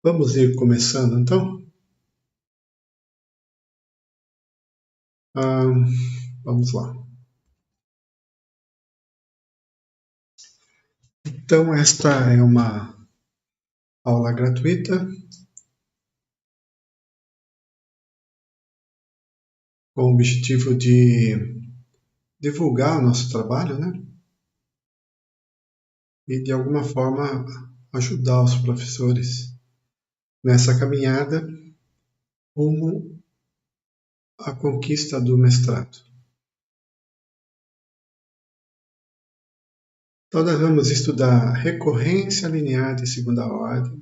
Vamos ir começando, então? Vamos lá. Então, esta é uma aula gratuita com o objetivo de divulgar o nosso trabalho, né? E, de alguma forma, ajudar os professores nessa caminhada rumo à conquista do mestrado. Então, nós vamos estudar recorrência linear de segunda ordem,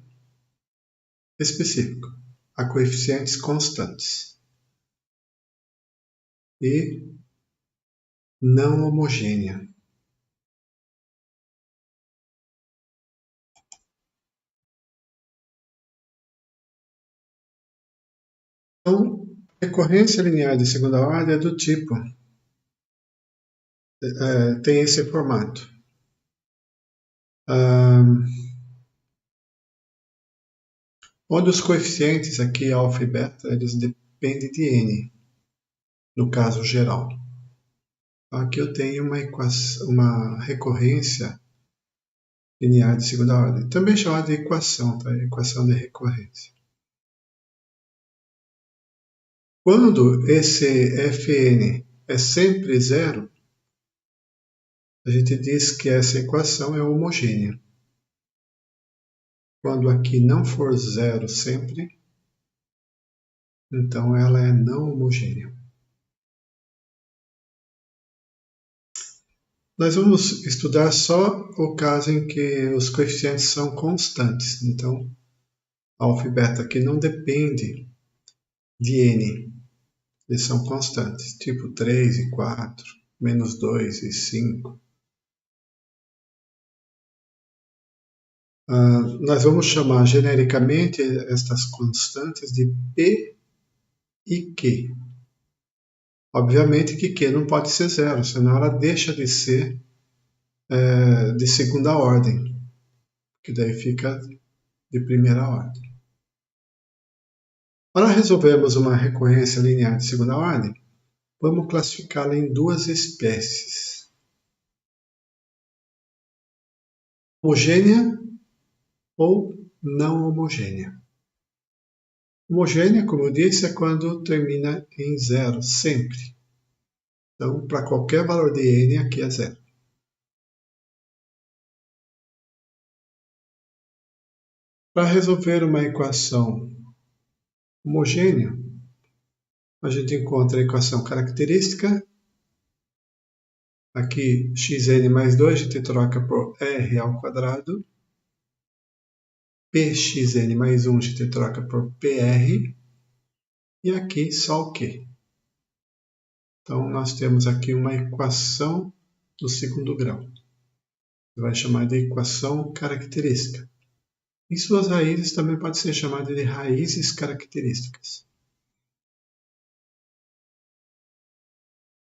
específico, a coeficientes constantes e não homogênea. Então, recorrência linear de segunda ordem é do tipo, tem esse formato. Onde os coeficientes aqui, alfa e beta, eles dependem de n, no caso geral. Aqui eu tenho uma recorrência linear de segunda ordem, também chamada de equação, tá? Equação de recorrência. Quando esse Fn é sempre zero, a gente diz que essa equação é homogênea. Quando aqui não for zero sempre, então ela é não homogênea. Nós vamos estudar só o caso em que os coeficientes são constantes. Então, alfa e beta aqui não depende de n, eles são constantes, tipo 3 e 4, menos 2 e 5. Nós vamos chamar genericamente estas constantes de P e Q. Obviamente que Q não pode ser zero, senão ela deixa de ser de segunda ordem, que daí fica de primeira ordem. Para resolvermos uma recorrência linear de segunda ordem, vamos classificá-la em duas espécies: homogênea ou não homogênea. Homogênea, como eu disse, é quando termina em zero, sempre. Então, para qualquer valor de n, aqui é zero. Para resolver uma equação homogênea, a gente encontra a equação característica. Aqui, xn mais 2, a gente troca por r ao quadrado. Pxn mais 1 a gente troca por PR. E aqui só o Q. Então, nós temos aqui uma equação do segundo grau. Você vai chamar de equação característica. Em suas raízes também pode ser chamada de raízes características.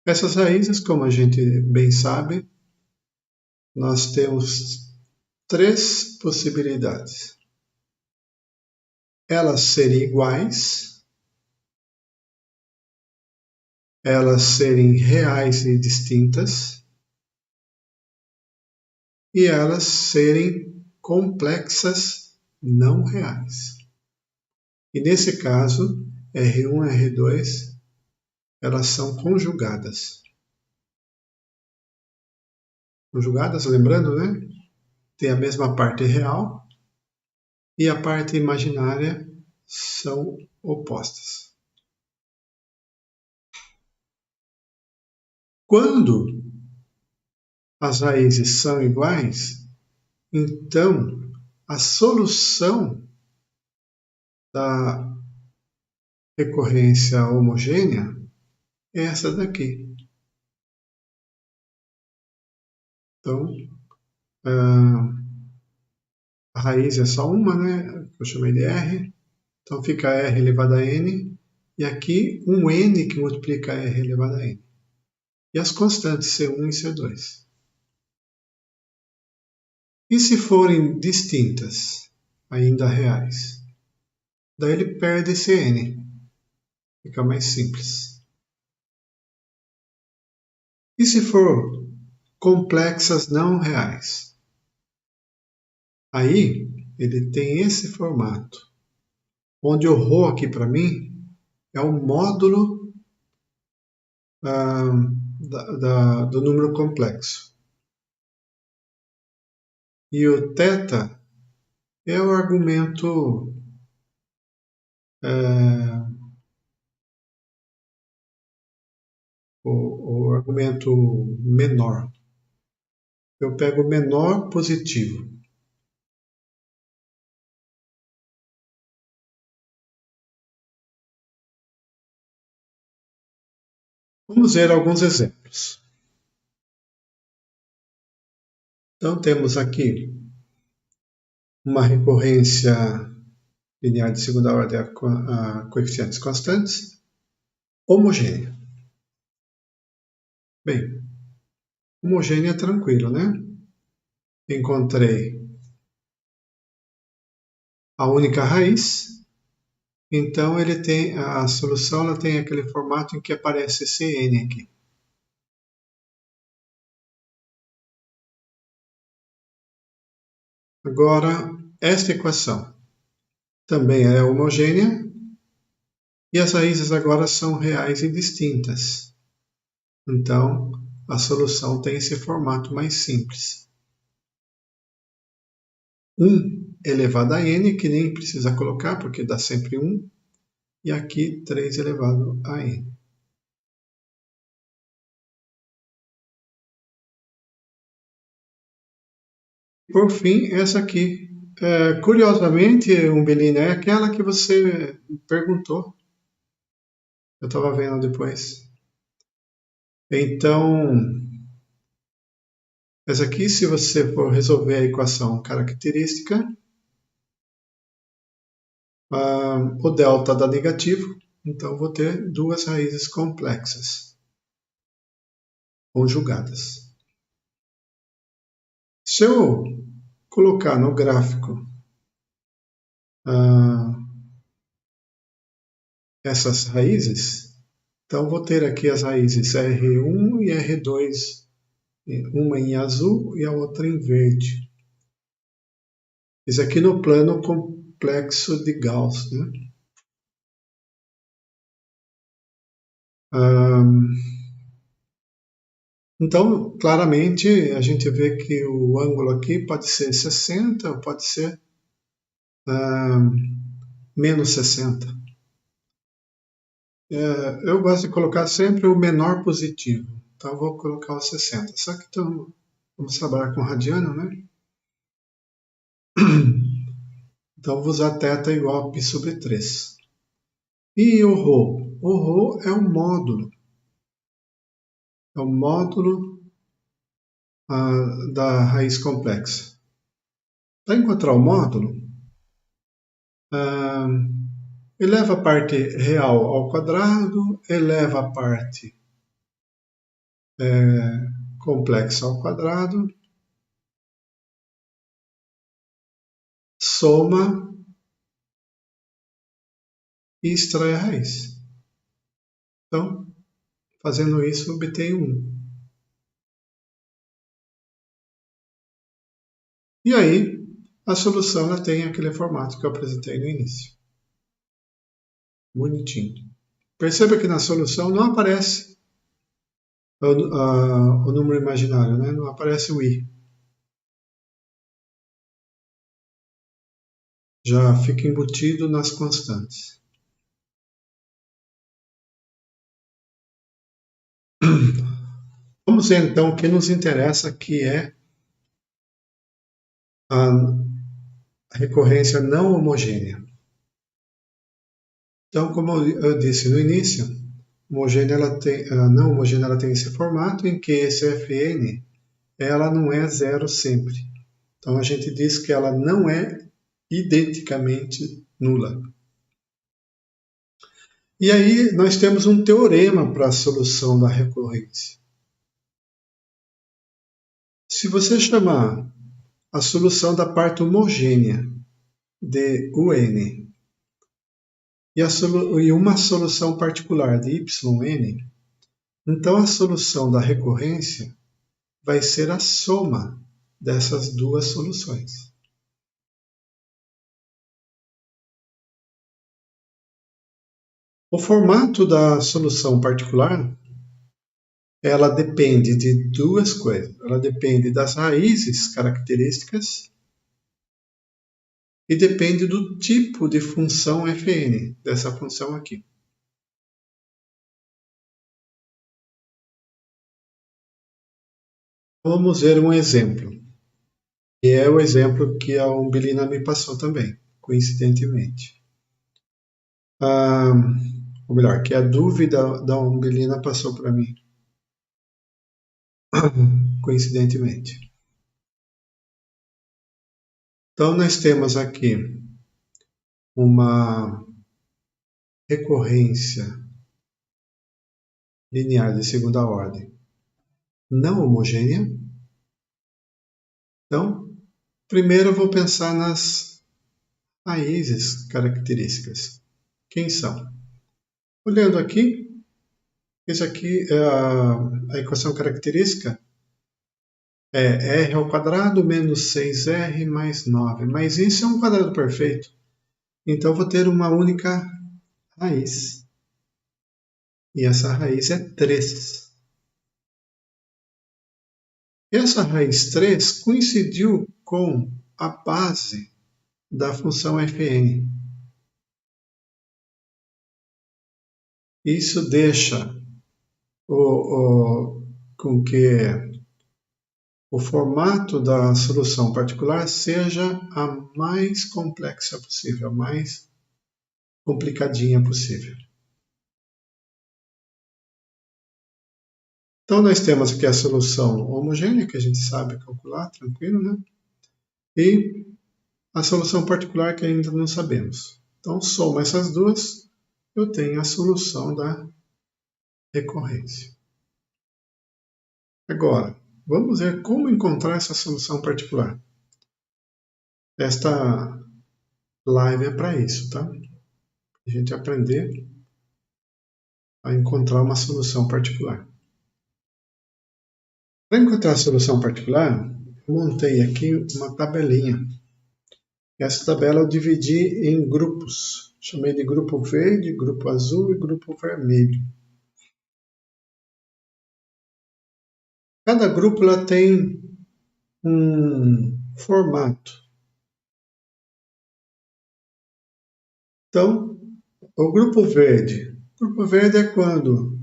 Essas raízes, como a gente bem sabe, nós temos três possibilidades. Elas serem iguais, elas serem reais e distintas, e elas serem complexas não reais. E nesse caso, R1 e R2, elas são conjugadas. Conjugadas, lembrando, né? Tem a mesma parte real e a parte imaginária são opostas. Quando as raízes são iguais, então a solução da recorrência homogênea é essa daqui. Então, a raiz é só uma, né? Eu chamei de R. Então fica R elevado a N. E aqui um N que multiplica R elevado a N. E as constantes C1 e C2. E se forem distintas, ainda reais? Daí ele perde esse n. Fica mais simples. E se for complexas não reais? Aí ele tem esse formato, onde o ρ aqui para mim é o módulo do número complexo. E o θ é o argumento o argumento menor. Eu pego o menor positivo. Vamos ver alguns exemplos. Então, temos aqui uma recorrência linear de segunda ordem a coeficientes constantes, homogênea. Bem, homogênea é tranquilo, né? Encontrei a única raiz, então a solução ela tem aquele formato em que aparece esse n aqui. Agora, esta equação também é homogênea e as raízes agora são reais e distintas. Então, a solução tem esse formato mais simples. 1 elevado a n, que nem precisa colocar, porque dá sempre 1. E aqui 3 elevado a n. Por fim, essa aqui. Curiosamente, Umbelina, é aquela que você perguntou. Eu estava vendo depois. Então, essa aqui, se você for resolver a equação característica, o delta dá negativo, então vou ter duas raízes complexas conjugadas. Se eu colocar no gráfico essas raízes, então vou ter aqui as raízes R1 e R2, uma em azul e a outra em verde. Isso aqui no plano complexo de Gauss, né? Então, claramente, a gente vê que o ângulo aqui pode ser 60 ou pode ser menos 60. Eu gosto de colocar sempre o menor positivo. Então, vou colocar o 60. Só que vamos trabalhar com radiano, né? Então, vou usar θ igual a π sobre 3. E o ρ? O ρ é o módulo. É o módulo da raiz complexa. Para encontrar o módulo, eleva a parte real ao quadrado, eleva a parte complexa ao quadrado, soma e extrai a raiz. Então, fazendo isso, obtenho 1. E aí, a solução ela tem aquele formato que eu apresentei no início. Bonitinho. Perceba que na solução não aparece o número imaginário, né? Não aparece o i. Já fica embutido nas constantes. Vamos ver então o que nos interessa, que é a recorrência não homogênea. Então, como eu disse no início, a não homogênea ela tem esse formato em que esse Fn ela não é zero sempre. Então, a gente diz que ela não é identicamente nula. E aí nós temos um teorema para a solução da recorrência. Se você chamar a solução da parte homogênea de UN e uma solução particular de yn, então a solução da recorrência vai ser a soma dessas duas soluções. O formato da solução particular, ela depende de duas coisas. Ela depende das raízes características e depende do tipo de função fn, dessa função aqui. Vamos ver um exemplo, que é o exemplo que a Umbelina me passou também, coincidentemente. Ou melhor, que a dúvida da Umbelina passou para mim, coincidentemente. Então, nós temos aqui uma recorrência linear de segunda ordem não homogênea. Então, primeiro eu vou pensar nas raízes características. Quem são? Olhando aqui, isso aqui é a equação característica é r ao quadrado menos 6r mais 9. Mas isso é um quadrado perfeito. Então, vou ter uma única raiz. E essa raiz é 3. Essa raiz 3 coincidiu com a base da função fn. Isso deixa com que o formato da solução particular seja a mais complexa possível, a mais complicadinha possível. Então, nós temos aqui a solução homogênea, que a gente sabe calcular, tranquilo, né? E a solução particular, que ainda não sabemos. Então, soma essas duas, eu tenho a solução da recorrência. Agora, vamos ver como encontrar essa solução particular. Esta live é para isso, tá? A gente aprender a encontrar uma solução particular. Para encontrar a solução particular, eu montei aqui uma tabelinha. Essa tabela eu dividi em grupos. Chamei de grupo verde, grupo azul e grupo vermelho. Cada grupo ela tem um formato. Então, o grupo verde. O grupo verde é quando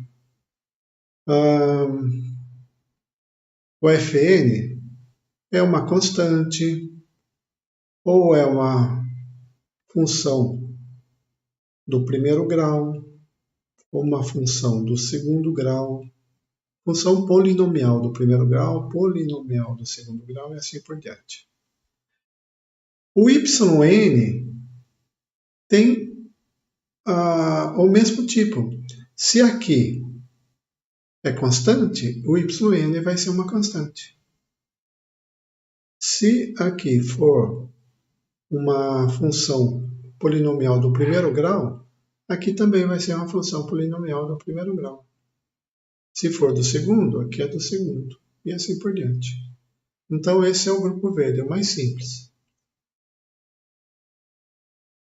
o Fn é uma constante ou é uma função do primeiro grau ou uma função do segundo grau, função polinomial do primeiro grau, polinomial do segundo grau e assim por diante. O yn tem o mesmo tipo. Se aqui é constante, o yn vai ser uma constante. Se aqui for uma função polinomial do primeiro grau, aqui também vai ser uma função polinomial do primeiro grau. Se for do segundo, aqui é do segundo, e assim por diante. Então, esse é o grupo verde, é o mais simples.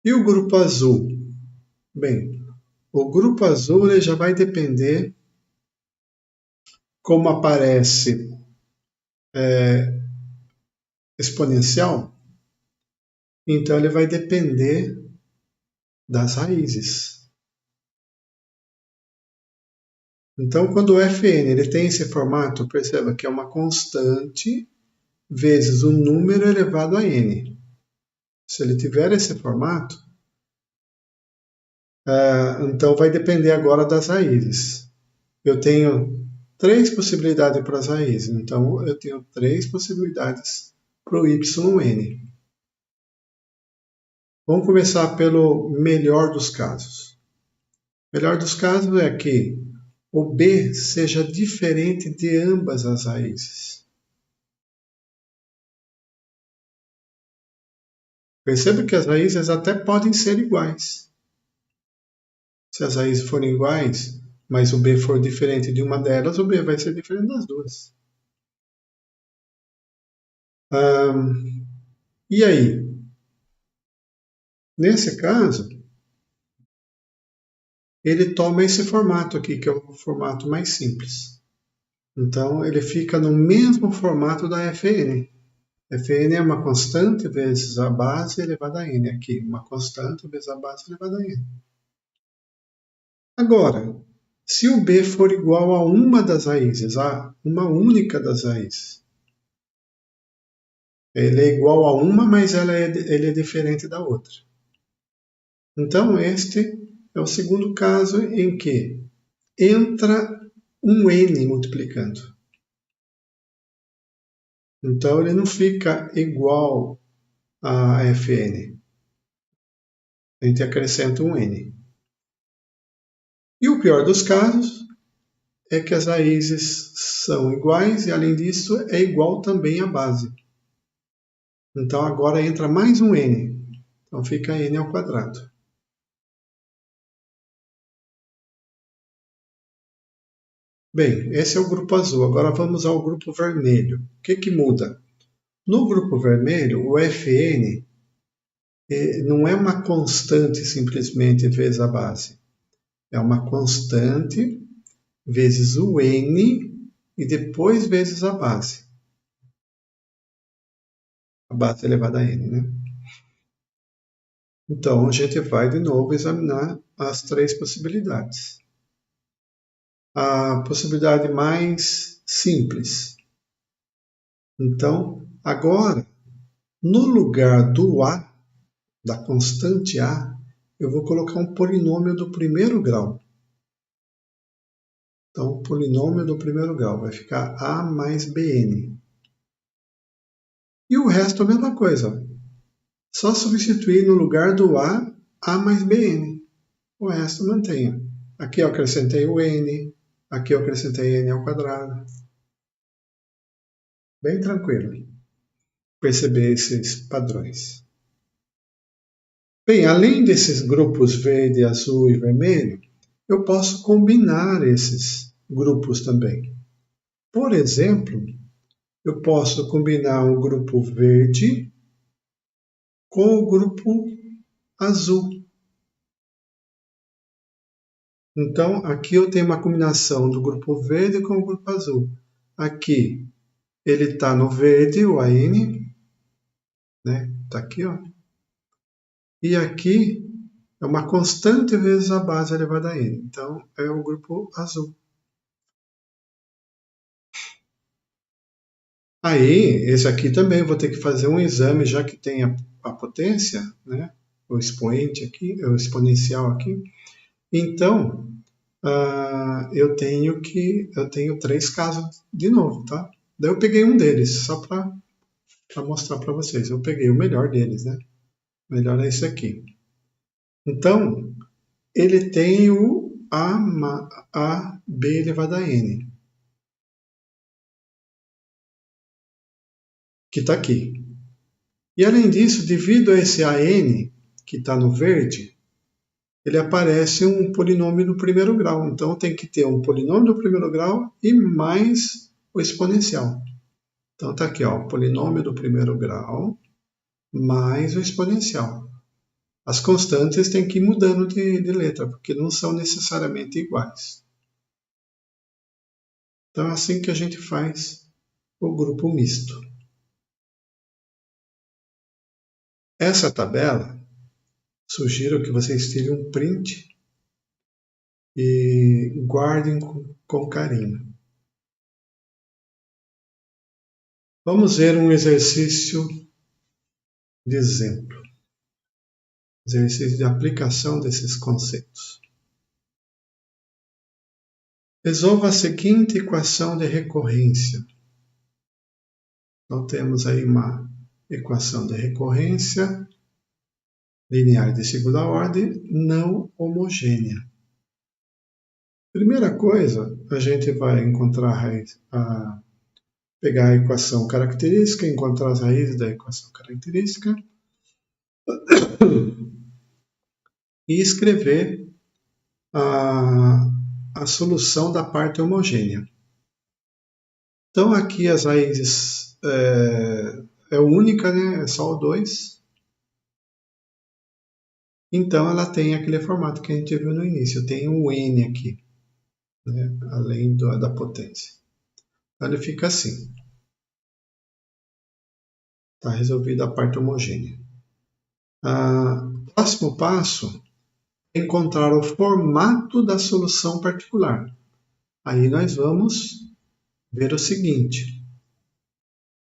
E o grupo azul? Bem, o grupo azul ele já vai depender, como aparece exponencial, então ele vai depender das raízes. Então, quando o Fn ele tem esse formato, perceba que é uma constante vezes o número elevado a n. Se ele tiver esse formato, então vai depender agora das raízes. Eu tenho 3 possibilidades para as raízes, então eu tenho 3 possibilidades para o yn. Vamos começar pelo melhor dos casos. O melhor dos casos é que o b seja diferente de ambas as raízes. Perceba que as raízes até podem ser iguais. Se as raízes forem iguais, mas o b for diferente de uma delas, o b vai ser diferente das duas. E aí? Nesse caso, ele toma esse formato aqui, que é o formato mais simples. Então, ele fica no mesmo formato da Fn. Fn é uma constante vezes a base elevada a n. Aqui, uma constante vezes a base elevada a n. Agora, se o b for igual a uma das raízes, a uma única das raízes, ele é igual a uma, mas ele é diferente da outra. Então, este é o segundo caso em que entra um n multiplicando. Então, ele não fica igual a Fn. A gente acrescenta um n. E o pior dos casos é que as raízes são iguais e, além disso, é igual também a base. Então, agora entra mais um n. Então, fica n ao quadrado. Bem, esse é o grupo azul. Agora vamos ao grupo vermelho. O que muda? No grupo vermelho, o Fn não é uma constante simplesmente vezes a base. É uma constante vezes o n e depois vezes a base. A base elevada a n, né? Então, a gente vai de novo examinar as três possibilidades. A possibilidade mais simples. Então, agora, no lugar do a, da constante a, eu vou colocar um polinômio do primeiro grau. Então, o polinômio do primeiro grau vai ficar a mais bn. E o resto é a mesma coisa. Só substituir no lugar do a mais bn. O resto mantenha. Aqui eu acrescentei o n, aqui eu acrescentei n ao quadrado. Bem tranquilo perceber esses padrões. Bem, além desses grupos verde, azul e vermelho, eu posso combinar esses grupos também. Por exemplo, eu posso combinar o grupo verde com o grupo azul. Então, aqui eu tenho uma combinação do grupo verde com o grupo azul. Aqui, ele está no verde, o AN, né? Está aqui, ó. E aqui é uma constante vezes a base elevada a n. Então, é o grupo azul. Aí, esse aqui também eu vou ter que fazer um exame, já que tem a potência, né? O expoente aqui, o exponencial aqui. Então, eu tenho 3 casos de novo, tá? Daí eu peguei um deles, só para mostrar para vocês. Eu peguei o melhor deles, né? O melhor é esse aqui. Então, ele tem o AB elevado a n, que está aqui. E além disso, devido a esse AN, que está no verde, ele aparece um polinômio do primeiro grau. Então, tem que ter um polinômio do primeiro grau e mais o exponencial. Então, está aqui, ó, o polinômio do primeiro grau mais o exponencial. As constantes têm que ir mudando de letra, porque não são necessariamente iguais. Então, é assim que a gente faz o grupo misto. Essa tabela, sugiro que vocês tirem um print e guardem com carinho. Vamos ver um exercício de exemplo. Exercício de aplicação desses conceitos. Resolva a seguinte equação de recorrência. Então, temos aí uma equação de recorrência linear de segunda ordem não homogênea. Primeira coisa, a gente vai pegar a equação característica, encontrar as raízes da equação característica e escrever a solução da parte homogênea. Então aqui as raízes é única, né? É só o 2. Então ela tem aquele formato que a gente viu no início, tem o n aqui, né? Além da potência. Então ele fica assim. Está resolvida a parte homogênea. Próximo passo é encontrar o formato da solução particular. Aí nós vamos ver o seguinte.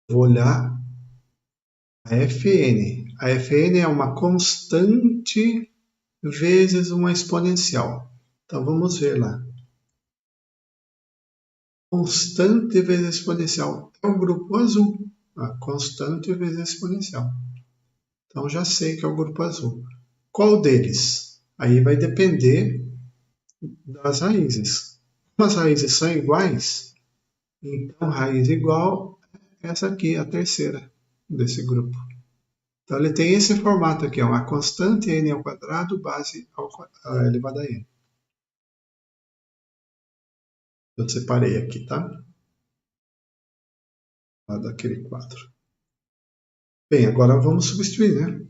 Vou olhar a Fn. A Fn é uma constante vezes uma exponencial. Então vamos ver lá. Constante vezes exponencial é o grupo azul. A constante vezes exponencial. Então já sei que é o grupo azul. Qual deles? Aí vai depender das raízes. Como as raízes são iguais, então raiz igual é essa aqui, a terceira desse grupo. Então ele tem esse formato aqui, uma constante n ao quadrado base elevado a n. Eu separei aqui, tá? Lá daquele quadro. Bem, agora vamos substituir, né?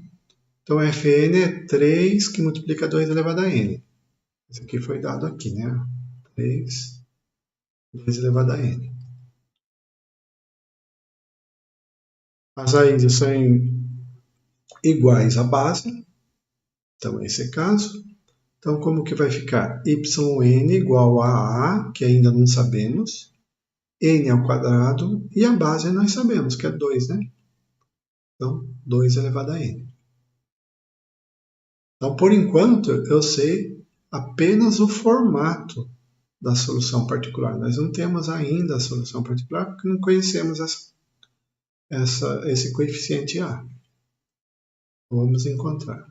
Então Fn é 3 que multiplica 2 elevado a n. Isso aqui foi dado aqui, né? 3, 2 elevado a n. As raízes são iguais à base. Então, esse é o caso. Então, como que vai ficar? Yn igual a A, que ainda não sabemos, n ao quadrado, e a base nós sabemos, que é 2, né? Então, 2 elevado a n. Então, por enquanto, eu sei apenas o formato da solução particular. Nós não temos ainda a solução particular, porque não conhecemos esse coeficiente A. Vamos encontrar.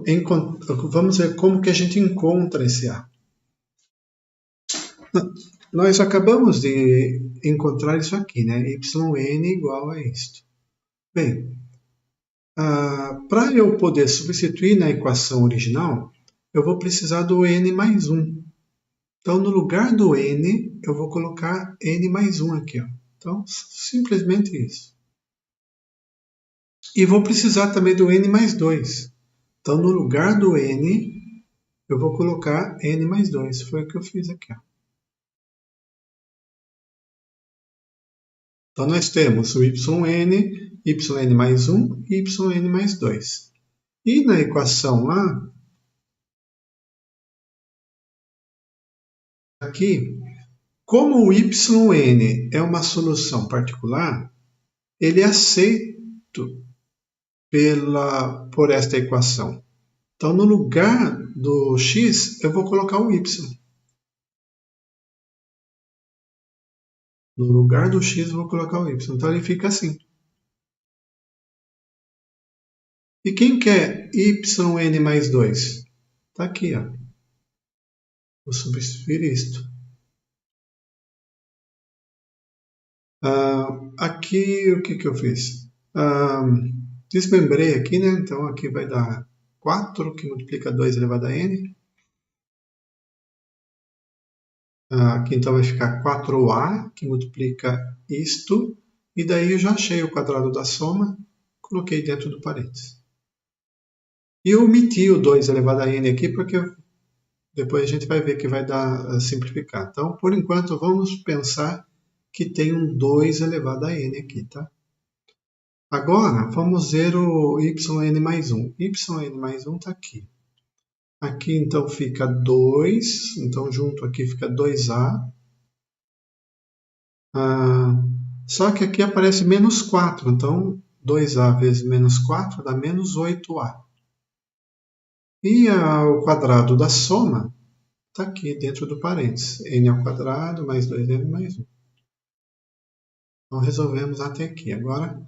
Então, vamos ver como que a gente encontra esse A. Nós acabamos de encontrar isso aqui, né? Yn igual a isto. Bem, para eu poder substituir na equação original, eu vou precisar do n mais 1. Então, no lugar do n, eu vou colocar n mais 1 aqui. Ó. Então, simplesmente isso. E vou precisar também do n mais 2. Então, no lugar do n, eu vou colocar n mais 2. Foi o que eu fiz aqui. Ó. Então, nós temos o yn mais 1 e yn mais 2. E na equação lá, aqui, como o yn é uma solução particular, ele é aceito por esta equação. Então, no lugar do x, eu vou colocar o y. No lugar do x, eu vou colocar o y. Então, ele fica assim. E quem quer yn mais 2? Está aqui, ó. Vou substituir isto. Aqui, o que eu fiz? Desmembrei aqui, né? Então, aqui vai dar 4, que multiplica 2 elevado a n. Aqui, então, vai ficar 4a, que multiplica isto. E daí eu já achei o quadrado da soma, coloquei dentro do parênteses. E eu omiti o 2 elevado a n aqui, porque depois a gente vai ver que vai dar simplificar. Então, por enquanto, vamos pensar que tem um 2 elevado a n aqui, tá? Agora, vamos ver o yn mais 1. Yn mais 1 está aqui. Aqui, então, fica 2. Então, junto aqui fica 2a. Só que aqui aparece menos 4. Então, 2a vezes menos 4 dá menos 8a. E o quadrado da soma está aqui dentro do parênteses. N ao quadrado mais 2n mais 1. Então, resolvemos até aqui. Agora,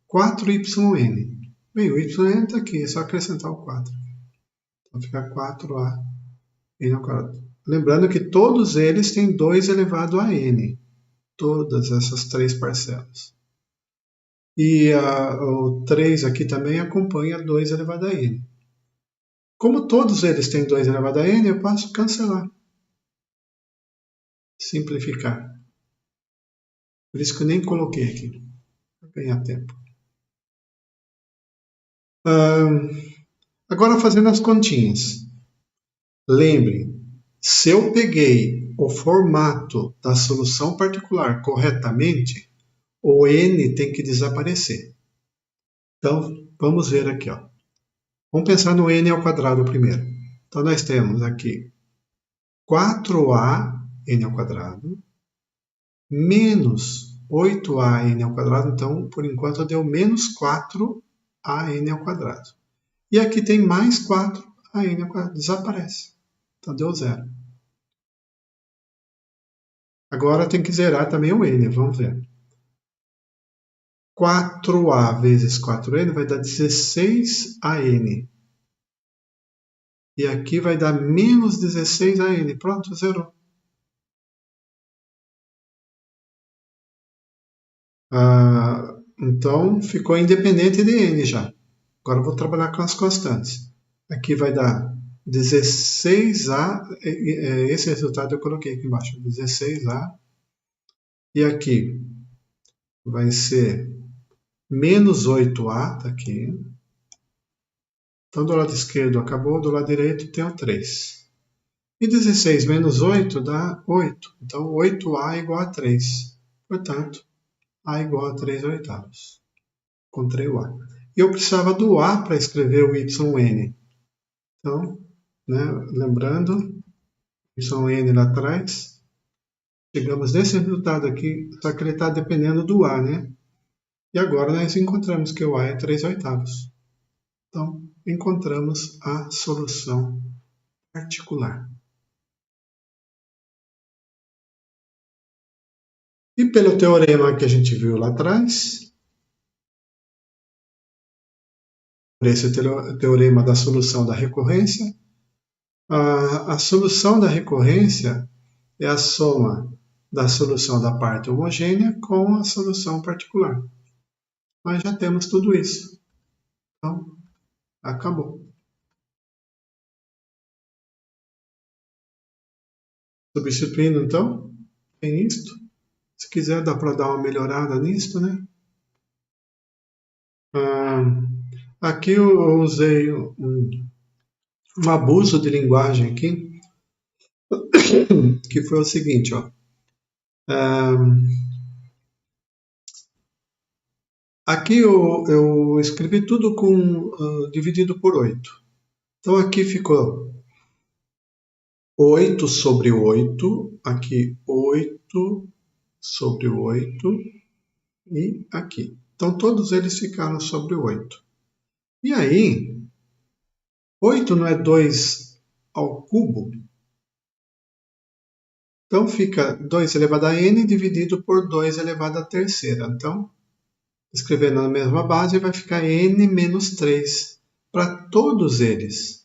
4yn. Bem, o yn está aqui, é só acrescentar o 4. Então, fica 4a n ao quadrado. Lembrando que todos eles têm 2 elevado a n. Todas essas 3 parcelas. E o 3 aqui também acompanha 2 elevado a n. Como todos eles têm 2 elevado a n, eu posso cancelar. Simplificar. Por isso que eu nem coloquei aqui, para ganhar tempo. Agora fazendo as continhas. Lembre, se eu peguei o formato da solução particular corretamente, o n tem que desaparecer. Então, vamos ver aqui. Ó. Vamos pensar no n ao quadrado primeiro. Então, nós temos aqui 4a n ao quadrado menos 8a n ao quadrado. Então, por enquanto, deu menos 4a n ao quadrado. E aqui tem mais 4a n ao quadrado. Desaparece. Então, deu 0. Agora tem que zerar também o n. Vamos ver. 4a vezes 4n vai dar 16an. E aqui vai dar menos 16an. Pronto, zerou. Então, ficou independente de n já. Agora eu vou trabalhar com as constantes. Aqui vai dar 16a. Esse resultado eu coloquei aqui embaixo. 16a. E aqui vai ser menos 8a, está aqui. Então, do lado esquerdo acabou, do lado direito tem o 3. E 16 menos 8 dá 8. Então, 8a igual a 3. Portanto, a igual a 3 oitavos. Encontrei o a. E eu precisava do a para escrever o yn. Então, né, lembrando, yn lá atrás, chegamos nesse resultado aqui, só que ele está dependendo do a, né? E agora nós encontramos que o a é 3 oitavos. Então, encontramos a solução particular. E pelo teorema que a gente viu lá atrás, por esse teorema da solução da recorrência, a solução da recorrência é a soma da solução da parte homogênea com a solução particular. Nós já temos tudo isso. Então, acabou. Substituindo, então, tem isto. Se quiser, dá para dar uma melhorada nisto, né? Aqui eu usei um abuso de linguagem aqui, que foi o seguinte, ó. Aqui eu escrevi tudo dividido por 8. Então aqui ficou 8 sobre 8, aqui 8 sobre 8 e aqui. Então todos eles ficaram sobre 8. E aí, 8 não é 2 ao cubo? Então fica 2 elevado a n dividido por 2 elevado a terceira. Então, escrevendo na mesma base, vai ficar n menos 3 para todos eles.